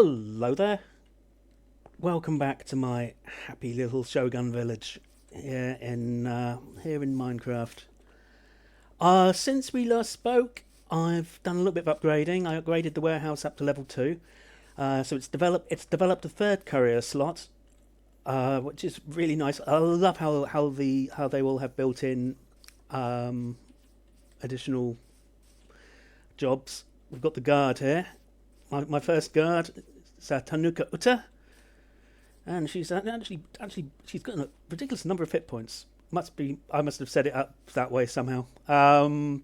Hello there. Welcome back to my happy little Shogun village here in Minecraft. Since we last spoke, I've done a little bit of upgrading. I upgraded the warehouse up to level 2. So it's developed a third courier slot, which is really nice. I love how they all have built-in um, additional jobs. We've got the guard here. My first guard, Satanuka Uta. And she's actually she's got a ridiculous number of hit points. I must have set it up that way somehow. That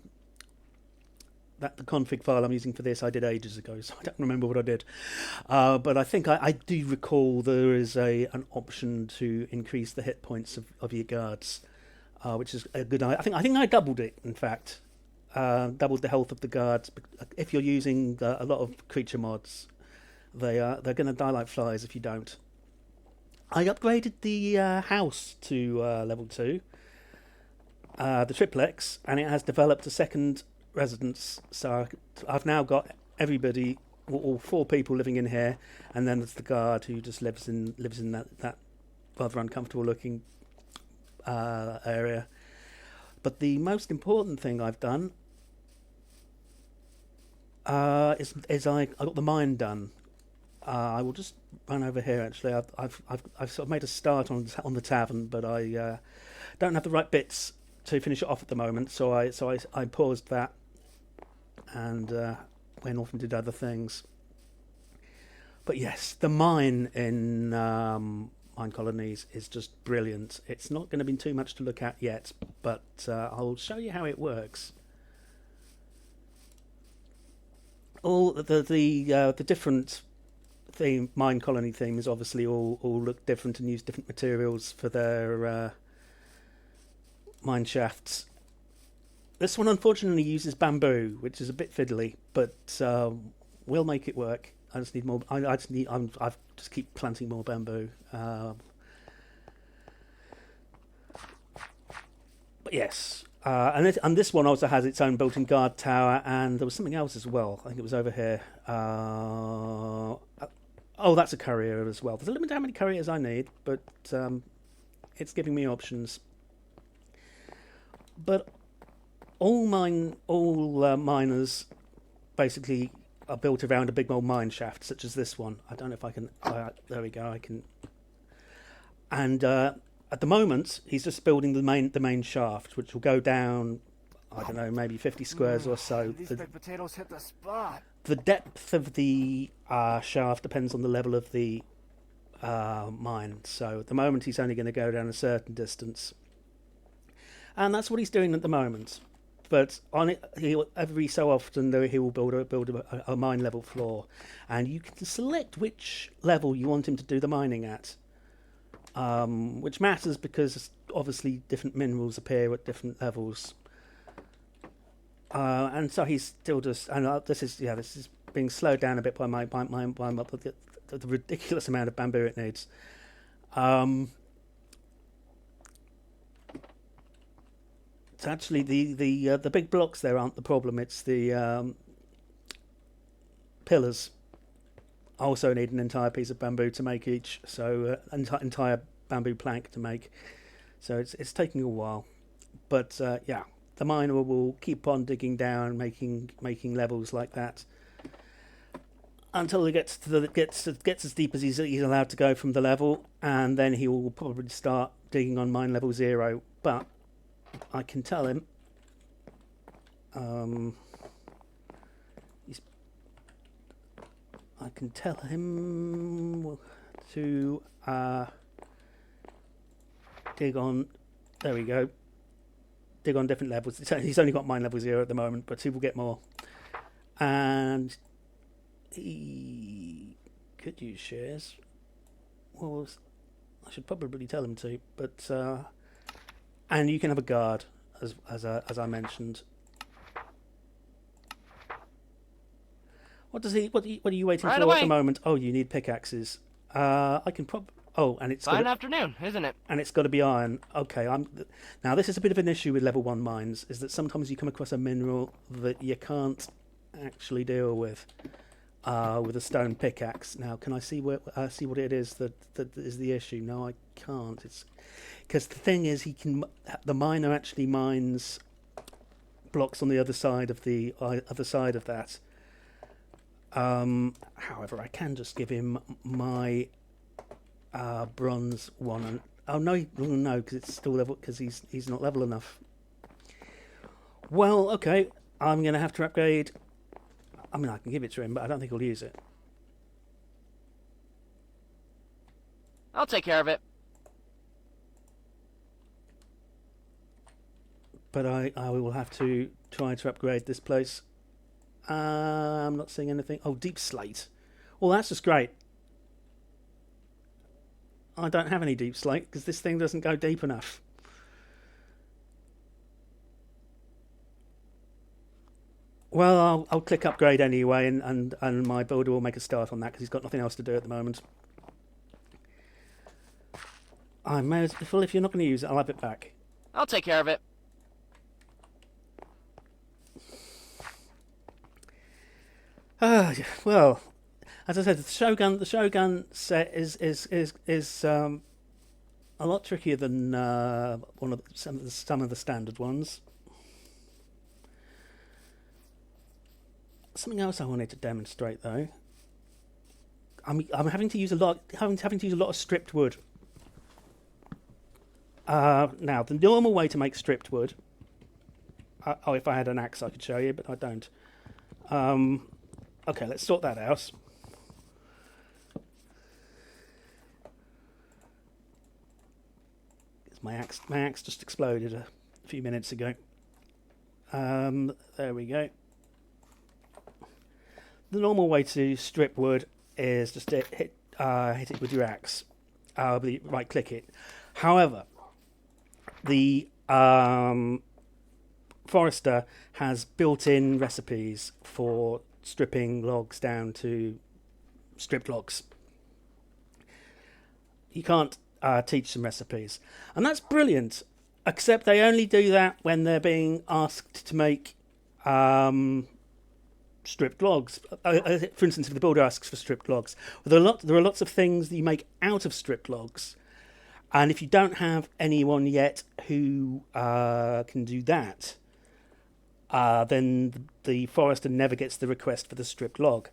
the config file I'm using for this I did ages ago, so I don't remember what I did. But I think I do recall there is an option to increase the hit points of your guards, which is a good idea. I think I doubled it. In fact, doubled the health of the guards. If you're using a lot of creature mods, they're going to die like flies if you don't. I upgraded the house to level 2, the triplex, and it has developed a second residence. So I've now got everybody, all 4 people living in here, and then there's the guard who just lives in that rather uncomfortable looking area. But the most important thing I've done is I got the mine done. I will just run over here. Actually, I've sort of made a start on the tavern, but I don't have the right bits to finish it off at the moment. So I paused that and went off and did other things. But yes, the mine in Mine Colonies is just brilliant. It's not going to be too much to look at yet, but I'll show you how it works. All the different mine colony themes obviously all look different and use different materials for their mine shafts. This one unfortunately uses bamboo, which is a bit fiddly, but we'll make it work. I just need more. I just keep planting more bamboo. But yes, and this one also has its own built-in guard tower, and there was something else as well. I think it was over here. Oh, that's a courier as well. There's a limit to how many couriers I need, but it's giving me options. But all miners basically are built around a big old mine shaft, such as this one. I don't know if I can. There we go. I can. And at the moment, he's just building the main shaft, which will go down. I don't know, maybe 50 squares or so. These big potatoes hit the spot. The depth of the shaft depends on the level of the mine. So at the moment, he's only going to go down a certain distance, and that's what he's doing at the moment. But on it, every so often he will build a mine level floor, and you can select which level you want him to do the mining at, which matters because obviously different minerals appear at different levels. And so he's still just, and this is being slowed down a bit by the ridiculous amount of bamboo it needs. It's actually the big blocks there aren't the problem. It's the pillars. Also need an entire piece of bamboo to make each, so entire bamboo plank to make. So it's taking a while, but yeah. The miner will keep on digging down, making levels like that, until he gets as deep as he's allowed to go from the level, and then he will probably start digging on mine level 0. But I can tell him, to dig on. There we go. Dig on different levels. He's only got mine level 0 at the moment, but he will get more. And he could use shares. Well, I should probably tell him to. But and you can have a guard, as I mentioned. What are you waiting Right for away. at the moment? Oh, you need pickaxes. I can Oh, and it's Fine afternoon, isn't it? and it's got to be iron. Okay, now this is a bit of an issue with level 1 mines, is that sometimes you come across a mineral that you can't actually deal with. with a stone pickaxe. Now, can I see see what it is that is the issue? No, I can't. It's because the thing is, the miner actually mines blocks on the other side of that. However, I can just give him my bronze one. And, oh no, no, because it's still level. Because he's not level enough. Well, okay, I'm going to have to upgrade. I mean, I can give it to him, but I don't think he'll use it. I'll take care of it. But I will have to try to upgrade this place. I'm not seeing anything. Oh, deep slate. Well, that's just great. I don't have any deep slate because this thing doesn't go deep enough. Well, I'll click upgrade anyway, and my builder will make a start on that because he's got nothing else to do at the moment. I may as well, if you're not going to use it, I'll have it back. I'll take care of it. Well, as I said, the Shogun set is a lot trickier than some of the standard ones. Something else I wanted to demonstrate, though. I'm having to use a lot of stripped wood. Now, the normal way to make stripped wood. If I had an axe, I could show you, but I don't. Okay, let's sort that out. My axe just exploded a few minutes ago. There we go. The normal way to strip wood is just to hit it with your axe. Right click it. However, the Forester has built-in recipes for stripping logs down to stripped logs. You can't teach some recipes, and that's brilliant. Except they only do that when they're being asked to make stripped logs. For instance, if the builder asks for stripped logs, there are lots of things that you make out of stripped logs, and if you don't have anyone yet who can do that, then the Forester never gets the request for the stripped log.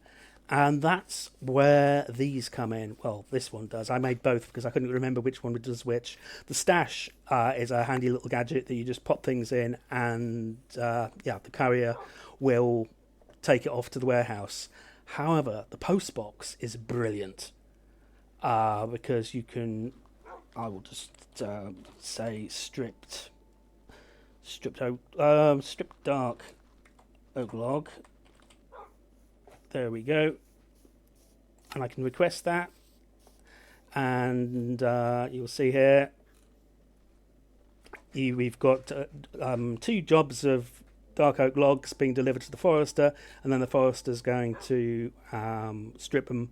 And that's where these come in. Well, this one does. I made both because I couldn't remember which one does which. The stash is a handy little gadget that you just pop things in, and the courier will take it off to the warehouse. However, the post box is brilliant because you can. I will just say stripped dark oak log. There we go. And I can request that. And you'll see here, we've got 2 jobs of dark oak logs being delivered to the Forester, and then the Forester's going to strip them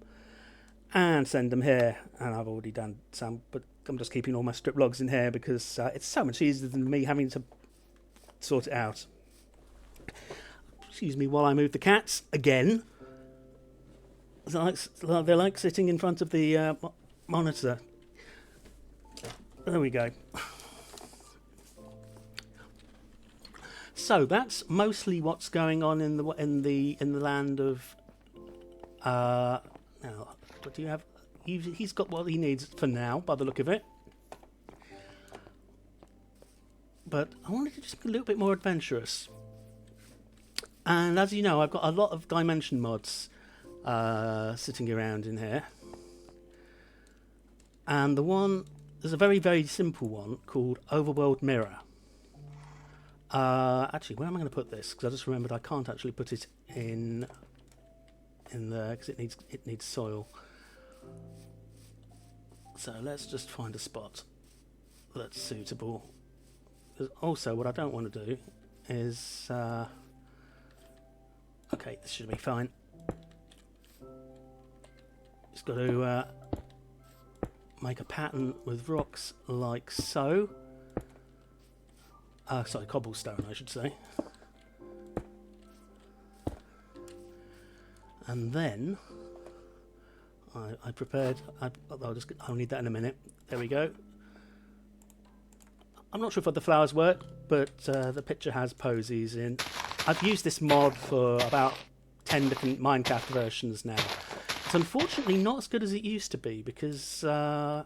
and send them here. And I've already done some, but I'm just keeping all my strip logs in here because it's so much easier than me having to sort it out. Excuse me while I move the cats again. They're like sitting in front of the monitor. There we go. So that's mostly what's going on in the land of. Now, what do you have? He's got what he needs for now, by the look of it. But I wanted to just be a little bit more adventurous. And as you know, I've got a lot of dimension mods sitting around in here. And there's a very, very simple one called Overworld Mirror. Actually, where am I going to put this? Because I just remembered I can't actually put it in there because it needs soil. So let's just find a spot that's suitable. Because also, what I don't want to do is okay, this should be fine. Just got to make a pattern with rocks like so. Sorry, cobblestone, I should say. And then I prepared. I'll need that in a minute. There we go. I'm not sure if the flowers work, but the picture has posies in. I've used this mod for about 10 different Minecraft versions now. It's unfortunately not as good as it used to be because it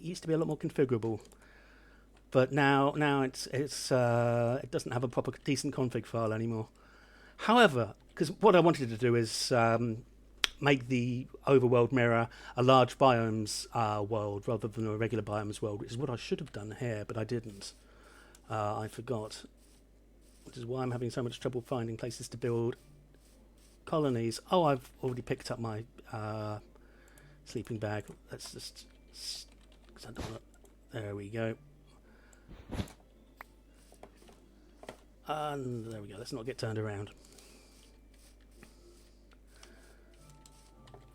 used to be a lot more configurable. But now it doesn't have a proper decent config file anymore. However, because what I wanted to do is make the overworld mirror a large biomes world rather than a regular biomes world, which is what I should have done here, but I didn't. I forgot, which is why I'm having so much trouble finding places to build colonies. Oh, I've already picked up my sleeping bag. Let's just... I don't wanna, there we go. And there we go. Let's not get turned around.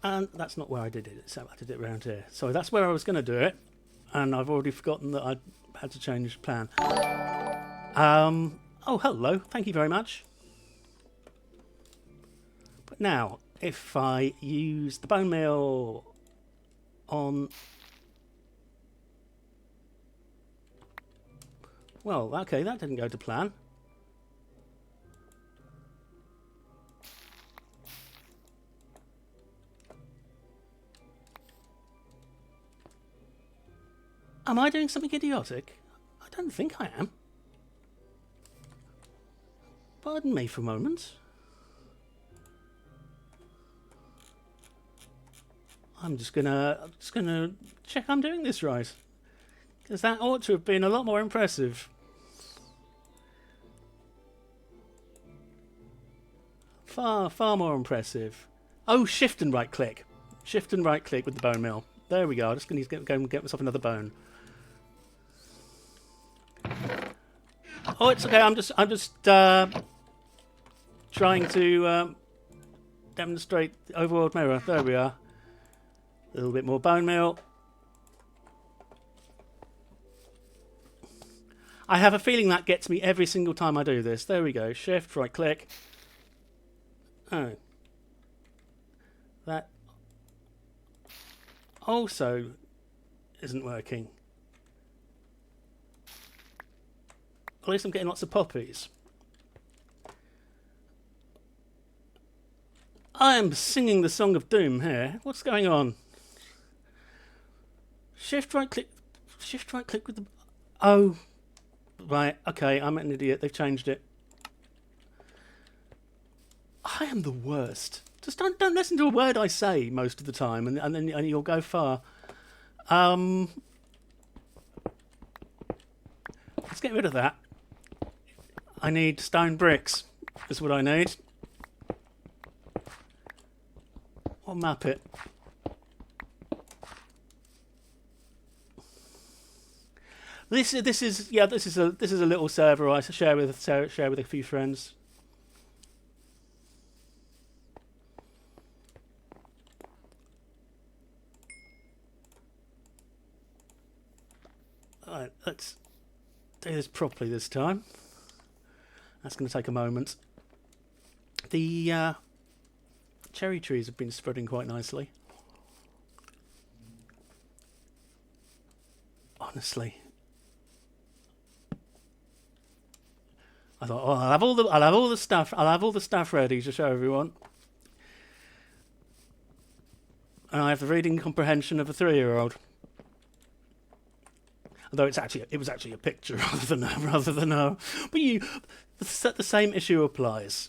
And that's not where I did it, so I did it around here. So that's where I was going to do it, and I've already forgotten that I had to change plan. Oh, hello. Thank you very much. But now, if I use the bone meal on... Well, okay, that didn't go to plan. Am I doing something idiotic? I don't think I am. Pardon me for a moment. I'm just gonna check I'm doing this right, because that ought to have been a lot more impressive. Far more impressive. Oh, shift and right click. Shift and right click with the bone meal. There we go. I'm just going to go and get myself another bone. Oh, it's okay. I'm just trying to demonstrate the overworld mirror. There we are. A little bit more bone meal. I have a feeling that gets me every single time I do this. There we go. Shift, right click. Oh. That also isn't working. At least I'm getting lots of poppies. I am singing the song of doom here. What's going on? Shift right click with the... Oh, right, okay, I'm an idiot. They've changed it. I am the worst. Just don't listen to a word I say most of the time, and then you'll go far. Let's get rid of that. I need stone bricks. Is what I need. I'll map it. This is a little server I share with a few friends. Alright, let's do this properly this time. That's going to take a moment. The cherry trees have been spreading quite nicely. Honestly. I thought, oh, I'll have all the stuff ready to show everyone. And I have the reading comprehension of a 3-year-old. Although it was actually a picture rather than a. But the same issue applies.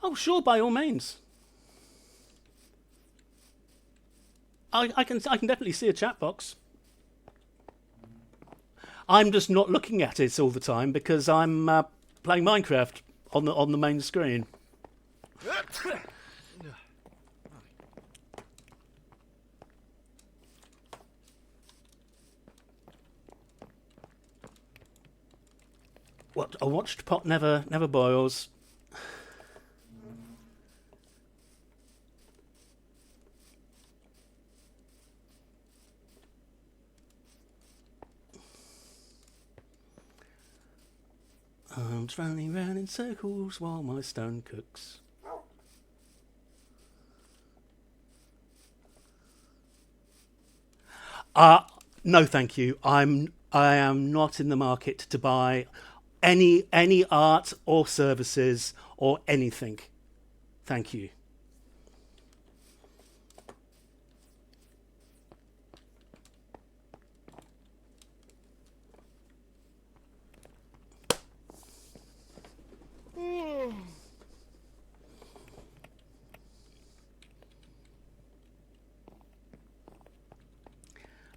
Oh, sure, by all means. I can definitely see a chat box. I'm just not looking at it all the time because I'm playing Minecraft on the main screen. What a watched pot never boils. I'm running round in circles while my stone cooks. No, thank you. I am not in the market to buy any art or services or anything. Thank you.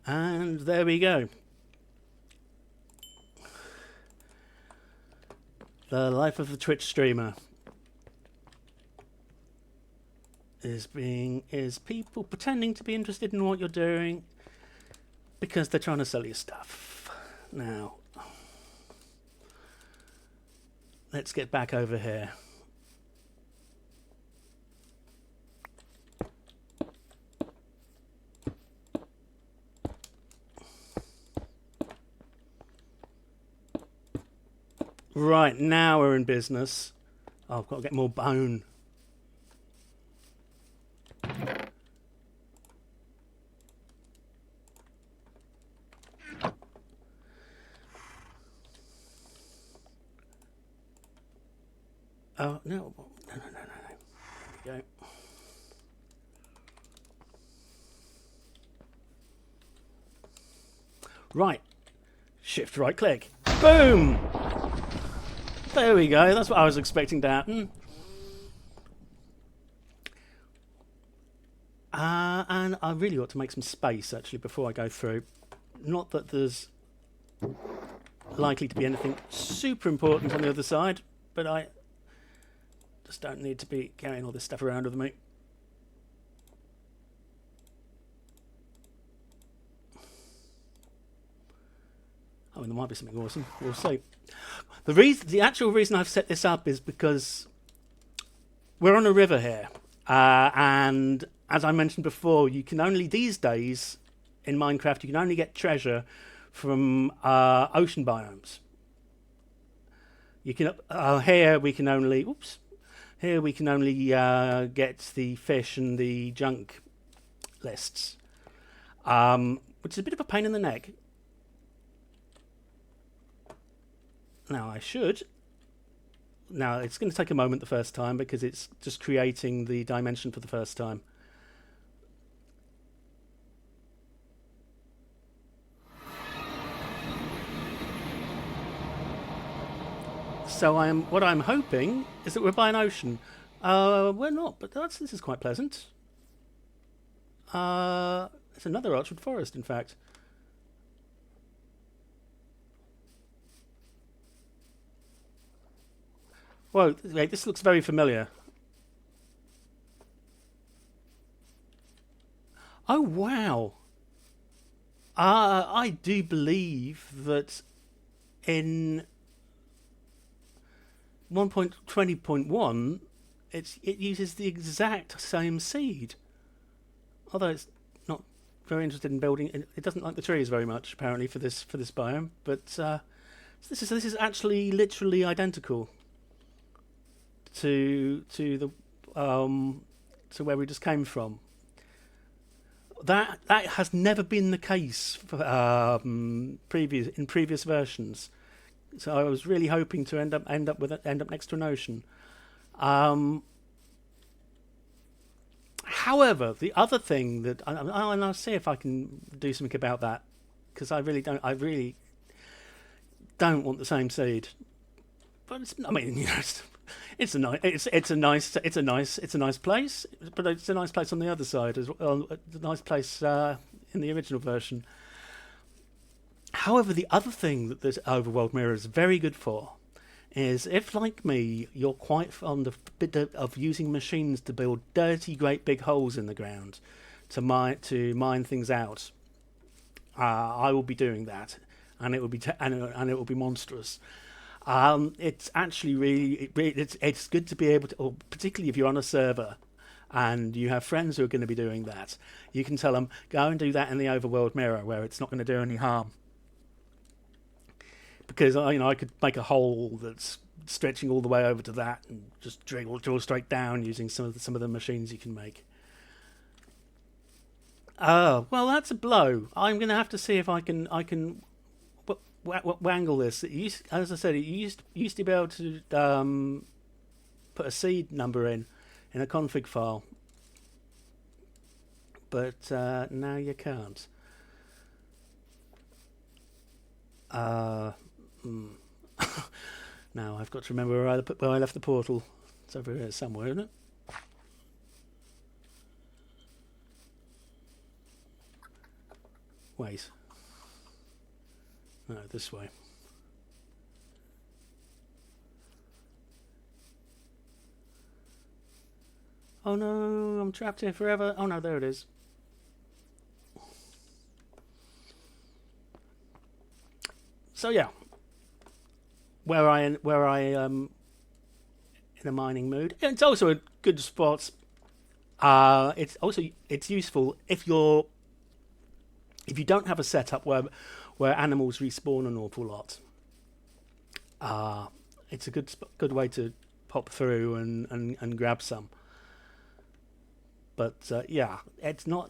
And there we go. The life of a Twitch streamer is people pretending to be interested in what you're doing because they're trying to sell you stuff. Now, let's get back over here. Right, now we're in business. Oh, I've got to get more bone. Oh, no. No. There we go. Right. Shift right click. Boom! There we go. That's what I was expecting to happen. And I really ought to make some space, actually, before I go through. Not that there's likely to be anything super important on the other side, but I just don't need to be carrying all this stuff around with me. Oh, and there might be something awesome. We'll see. The actual reason I've set this up is because we're on a river here, and as I mentioned before, you can only these days in Minecraft you can only get treasure from ocean biomes. You can here we can only get the fish and the junk lists, which is a bit of a pain in the neck. Now it's going to take a moment the first time because it's just creating the dimension for the first time. So what I'm hoping is that we're by an ocean. We're not, but this is quite pleasant. It's another Archwood Forest, in fact. Whoa, wait, this looks very familiar. Oh, wow. I do believe that in 1.20.1, it uses the exact same seed. Although it's not very interested in building, it doesn't like the trees very much, apparently, for this biome. But this is actually literally identical to where we just came from. That has never been the case for, previous versions. So I was really hoping to end up next to an ocean. However, the other thing that I'll see if I can do something about that, because I really don't want the same seed. But it's a nice place, but it's a nice place on the other side as well. It's a nice place in the original version. However, the other thing that this Overworld mirror is very good for is if, like me, you're quite fond of using machines to build dirty, great big holes in the ground to mine things out. I will be doing that, and it will be monstrous. It's actually it's good to be able to, or particularly if you're on a server and you have friends who are going to be doing that, you can tell them, go and do that in the Overworld mirror where it's not going to do any harm. because I could make a hole that's stretching all the way over to that, and just drill straight down using some of the machines you can make. Oh, well, that's a blow. I'm going to have to see if I can wangle this. As I said, it used to be able to put a seed number in a config file, but now you can't. Now I've got to remember where I left the portal. It's over here somewhere, isn't it? Wait. No, this way. Oh no, I'm trapped here forever. Oh no, there it is. So yeah, where I in a mining mood. It's also a good spot. It's useful if you don't have a setup where animals respawn an awful lot. It's a good way to pop through and grab some. But yeah, it's not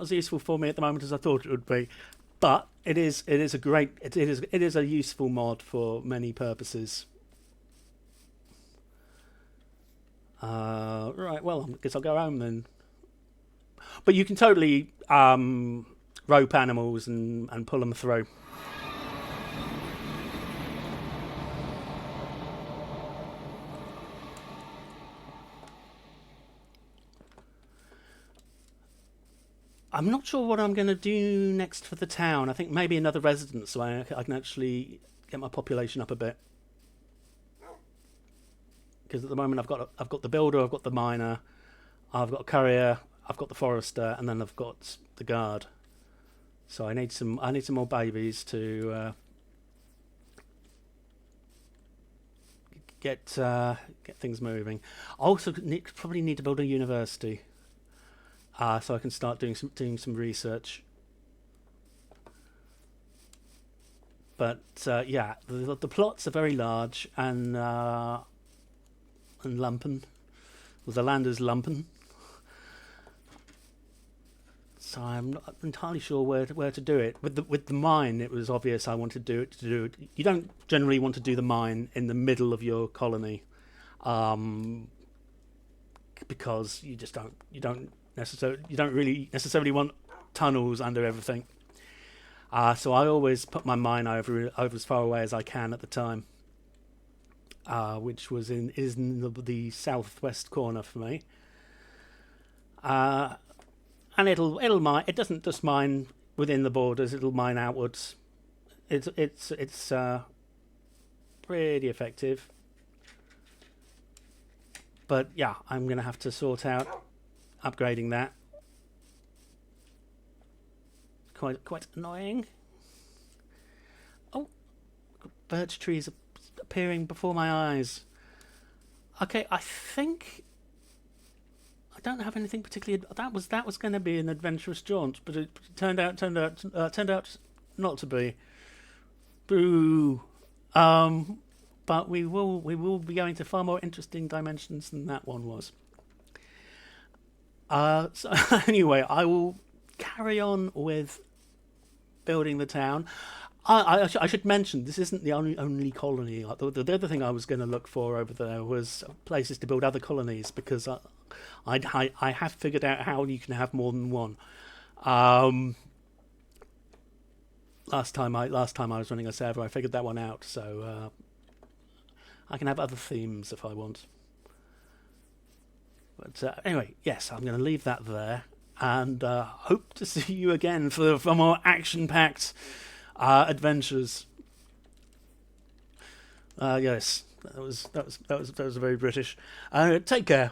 as useful for me at the moment as I thought it would be. But it is a useful mod for many purposes. Right, well, I guess I'll go home then. But you can totally rope animals and pull them through. I'm not sure what I'm going to do next for the town. I think maybe another residence, so I can actually get my population up a bit. Because at the moment I've got the builder, I've got the miner, I've got a courier, I've got the forester, and then I've got the guard. So I need some more babies to get things moving. I also probably need to build a university. So I can start doing some research. But yeah, the plots are very large and lumpen. Well, the land is lumpen. So I'm not entirely sure where to do it. With the mine, it was obvious I wanted to do it. You don't generally want to do the mine in the middle of your colony, because you don't really necessarily want tunnels under everything. So I always put my mine over as far away as I can at the time, which is in the southwest corner for me. And it'll mine. It doesn't just mine within the borders; it'll mine outwards. It's pretty effective. But yeah, I'm going to have to sort out upgrading that. Quite annoying. Oh, birch trees are appearing before my eyes. Okay, I think I don't have anything particularly. That was going to be an adventurous jaunt, but it turned out not to be. Boo. But we will be going to far more interesting dimensions than that one was. So anyway, I will carry on with building the town. I should mention this isn't the only colony. The other thing I was going to look for over there was places to build other colonies, because I have figured out how you can have more than one. Last time I was running a server, I figured that one out. So I can have other themes if I want. But anyway, yes, I'm going to leave that there, and hope to see you again for more action-packed adventures. Yes, that was very British. Take care.